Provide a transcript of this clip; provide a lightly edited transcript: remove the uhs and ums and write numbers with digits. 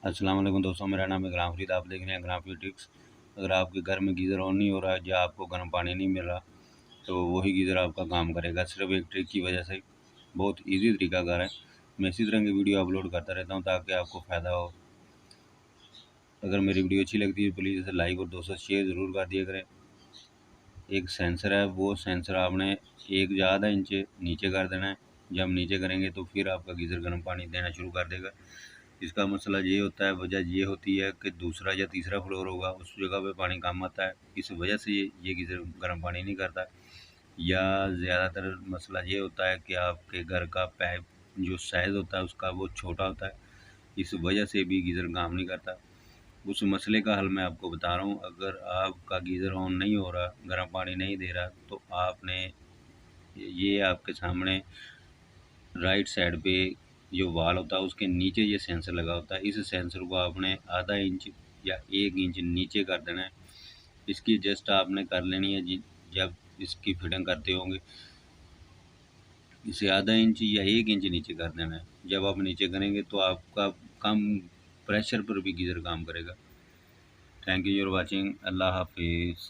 अस्सलाम वालेकुम दोस्तों, मेरा नाम है गुलाम फरीद। आप देख रहे हैं गुलाम फरीद टिप्स। अगर आपके घर में गीज़र ऑन नहीं हो रहा या आपको गर्म पानी नहीं मिल रहा तो वही गीज़र आपका काम करेगा, सिर्फ एक ट्रिक की वजह से। बहुत इजी तरीकाकार है। मैं इसी तरह की वीडियो अपलोड करता रहता हूँ ताकि आपको फ़ायदा हो। अगर मेरी वीडियो अच्छी लगती है प्लीज़ इसे लाइक और दोस्तों शेयर ज़रूर कर दिया करें। एक सेंसर है, वो सेंसर आपने एक ज़्यादा इंच नीचे कर देना है। जब नीचे करेंगे तो फिर आपका गीज़र गर्म पानी देना शुरू कर देगा। इसका मसला ये होता है, वजह ये होती है कि दूसरा या तीसरा फ्लोर होगा, उस जगह पे पानी कम आता है, इस वजह से ये गीज़र गर्म पानी नहीं करता। या ज़्यादातर मसला ये होता है कि आपके घर का पाइप जो साइज़ होता है उसका वो छोटा होता है, इस वजह से भी गीज़र काम नहीं करता। उस मसले का हल मैं आपको बता रहा हूँ। अगर आपका गीज़र ऑन नहीं हो रहा, गर्म पानी नहीं दे रहा, तो आपने ये आपके सामने राइट साइड पे जो वाल होता है उसके नीचे ये सेंसर लगा होता है। इस सेंसर को आपने आधा इंच या 1 इंच नीचे कर देना है। इसकी एडजस्ट आपने कर लेनी है जी। जब इसकी फिटिंग करते होंगे इसे आधा इंच या 1 इंच नीचे कर देना है। जब आप नीचे करेंगे तो आपका कम प्रेशर पर भी गीज़र काम करेगा। Thank you for watching. अल्लाह हाफिज़।